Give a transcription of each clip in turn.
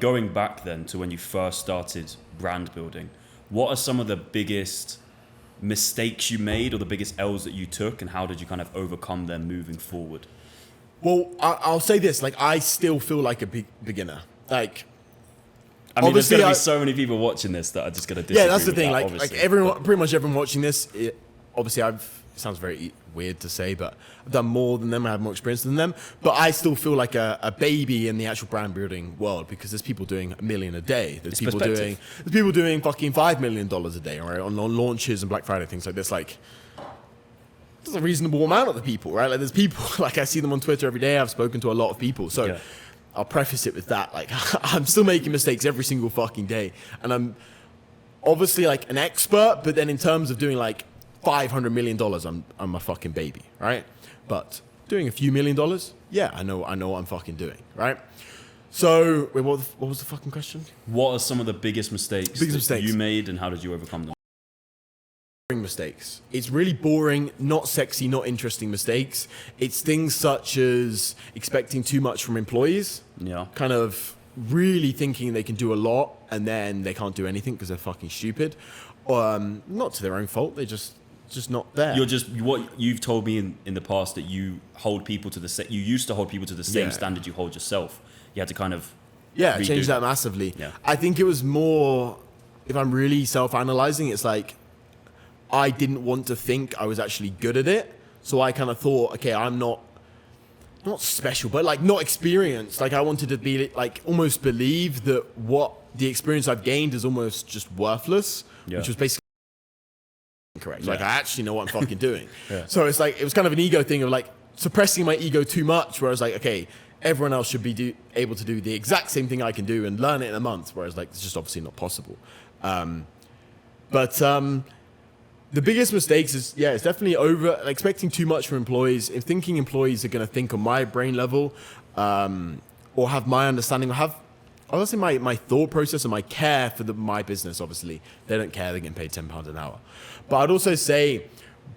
Going back then to when you first started brand building, what are some of the biggest mistakes you made or the biggest L's that you took, and how did you kind of overcome them moving forward? Well, I'll say this, like, I still feel like a beginner. Like, I mean, there's obviously, going to be so many people watching this that are just going to disagree. yeah, that's the thing. That, like everyone, pretty much everyone watching this, obviously, it sounds very weird to say, but I've done more than them. I have more experience than them. But I still feel like a baby in the actual brand building world, because there's people doing $1 million a day. There's people doing fucking $5 million a day, right? On launches and Black Friday, things like this. Like, there's a reasonable amount of the people, right? Like, there's people, like, I see them on Twitter every day. I've spoken to a lot of people. So yeah. I'll preface it with that. Like, I'm still making mistakes every single fucking day. And I'm obviously like an expert, but then in terms of doing like $500 million, I'm a fucking baby, right? But doing a few $1 million, yeah, I know what I'm fucking doing, right? So, wait, what was the fucking question? What are some of the biggest mistakes you made, and how did you overcome them? Mistakes. It's really boring, not sexy, not interesting mistakes. It's things such as expecting too much from employees. Yeah. Kind of really thinking they can do a lot and then they can't do anything because they're fucking stupid. Not to their own fault. They're just not there. What you've told me in the past, that you hold people to you used to hold people to the same standard you hold yourself. You had to kind of change that massively. Yeah. I think it was more, if I'm really self-analyzing, it's like I didn't want to think I was actually good at it. So I kind of thought, okay, I'm not special, but like not experienced. Like, I wanted to be like almost believe that what the experience I've gained is almost just worthless, which was basically incorrect. Like, I actually know what I'm fucking doing. So it's like, it was kind of an ego thing of like suppressing my ego too much, where I was like, okay, everyone else should be able to do the exact same thing I can do and learn it in a month. Whereas like, it's just obviously not possible. The biggest mistakes is, it's definitely expecting too much from employees. If thinking employees are going to think on my brain level, or have my understanding, or have, I would say my thought process and my care for my business. Obviously, they don't care. They're getting paid £10 an hour. But I'd also say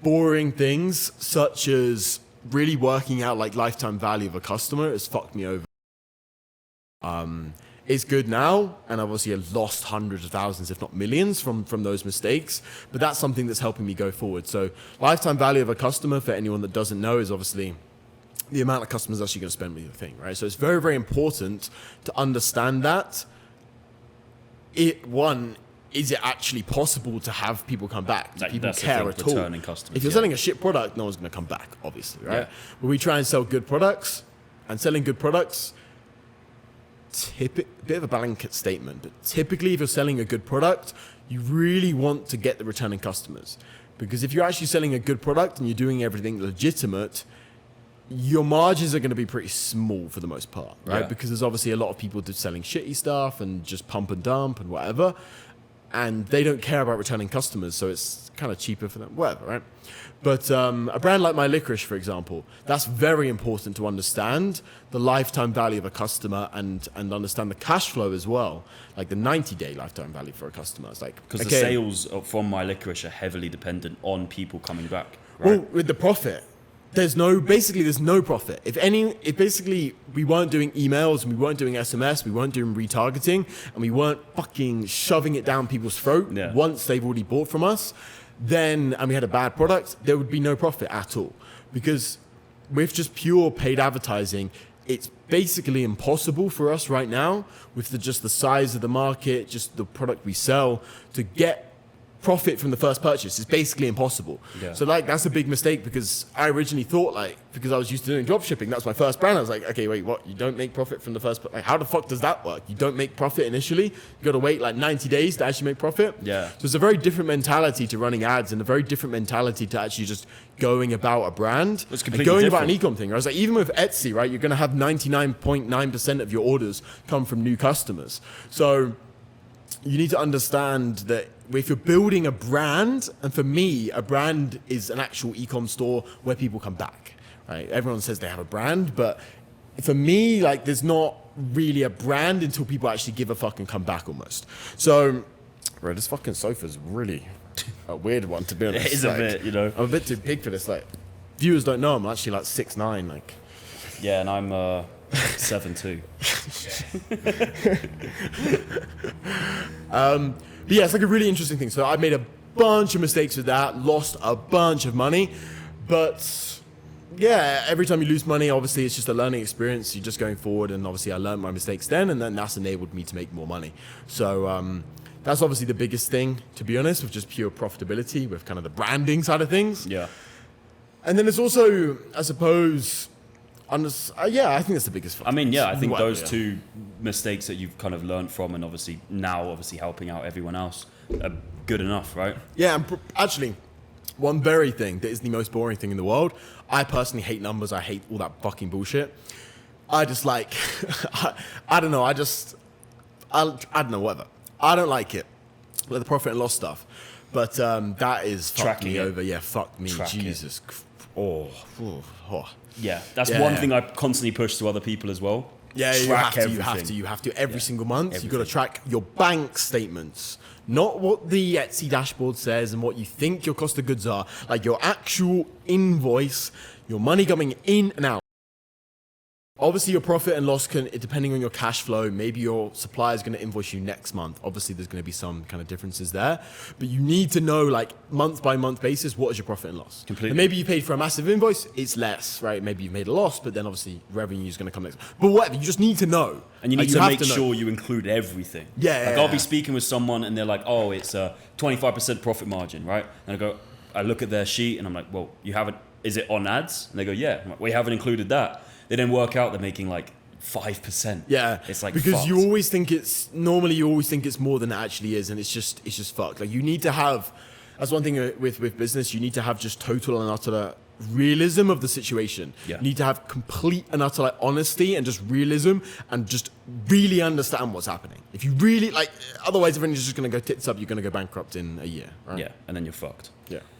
boring things such as really working out like lifetime value of a customer has fucked me over. It's good now, and obviously I've lost hundreds of thousands, if not millions, from those mistakes. But that's something that's helping me go forward. So lifetime value of a customer, for anyone that doesn't know, is obviously the amount of customers actually going to spend with your thing, right? So it's very, very important to understand that. Is it actually possible to have people come back? Do people care at all? If you're selling a shit product, no one's going to come back, obviously, right? But we try and sell good products, and selling good products, a bit of a blanket statement, but typically if you're selling a good product, you really want to get the returning customers. Because if you're actually selling a good product and you're doing everything legitimate, your margins are going to be pretty small for the most part, right? Because there's obviously a lot of people just selling shitty stuff and just pump and dump and whatever, and they don't care about returning customers, so it's kind of cheaper for them, whatever, right? But a brand like My Licorice, for example, that's very important to understand the lifetime value of a customer and understand the cash flow as well, like the 90-day lifetime value for a customer. It's like, because the sales from My Licorice are heavily dependent on people coming back, right? Well, with the profit, there's no profit. If basically we weren't doing emails and we weren't doing SMS, we weren't doing retargeting, and we weren't fucking shoving it down people's throat once they've already bought from us, and we had a bad product, there would be no profit at all. Because with just pure paid advertising, it's basically impossible for us right now, with just the size of the market, just the product we sell, to get profit from the first purchase. It's basically impossible. So like, that's a big mistake, because I originally thought, like, because I was used to doing drop shipping, that's my first brand, I was like, okay, wait, what? You don't make profit from the first, like, how the fuck does that work? You don't make profit initially? You got to wait like 90 days to actually make profit? So it's a very different mentality to running ads, and a very different mentality to actually just going about a brand. It's completely different. About an e-com thing. I was like, even with Etsy, right, you're going to have 99.9% of your orders come from new customers. So you need to understand that if you're building a brand, and for me, a brand is an actual e-com store where people come back, right? Everyone says they have a brand, but for me, like, there's not really a brand until people actually give a fuck and come back almost. So, bro, this fucking sofa's really a weird one, to be honest. It is a bit, you know. I'm a bit too big for this. Like, viewers don't know I'm actually like 6'9", like. Yeah, and I'm 7-2. But yeah, it's like a really interesting thing. So I made a bunch of mistakes with that, lost a bunch of money, but yeah, every time you lose money, obviously it's just a learning experience. You're just going forward, and obviously I learned my mistakes then, and then that's enabled me to make more money. So that's obviously the biggest thing, to be honest, with just pure profitability, with kind of the branding side of things. Yeah. And then there's also, I suppose, yeah, I think that's the biggest. I mean, yeah, I think those yeah. two mistakes that you've kind of learned from, and obviously helping out everyone else, are good enough, right? Yeah, and actually, one very thing that is the most boring thing in the world. I personally hate numbers. I hate all that fucking bullshit. I just like, I don't know. I don't know, whatever. I don't like it. Like the profit and loss stuff. But that is fucked me over. Yeah, fuck me. Jesus. Oh. Yeah, that's one thing I constantly push to other people as well. Yeah, track you have to every single month. You've got to track your bank statements, not what the Etsy dashboard says and what you think your cost of goods are, like your actual invoice, your money coming in and out. Obviously, your profit and loss can, depending on your cash flow, maybe your supplier is going to invoice you next month. Obviously, there's going to be some kind of differences there, but you need to know, like, month by month basis, what is your profit and loss. Completely. And maybe you paid for a massive invoice, it's less, right? Maybe you've made a loss, but then obviously revenue is going to come next. But whatever, you just need to know. And you need to make sure you include everything. Yeah. Like, I'll be speaking with someone and they're like, oh, it's a 25% profit margin, right? And I look at their sheet and I'm like, well, is it on ads? And they go, yeah. I'm like, we haven't included that. They then work out they're making like 5%. Yeah, it's like because fucked. you always think it's more than it actually is, and it's just fucked. Like you need to have, that's one thing with business. You need to have just total and utter realism of the situation. Yeah. You need to have complete and utter like honesty and just realism and just really understand what's happening. If you really like, otherwise everything's just going to go tits up. You're going to go bankrupt in a year. Right? Yeah, and then you're fucked. Yeah.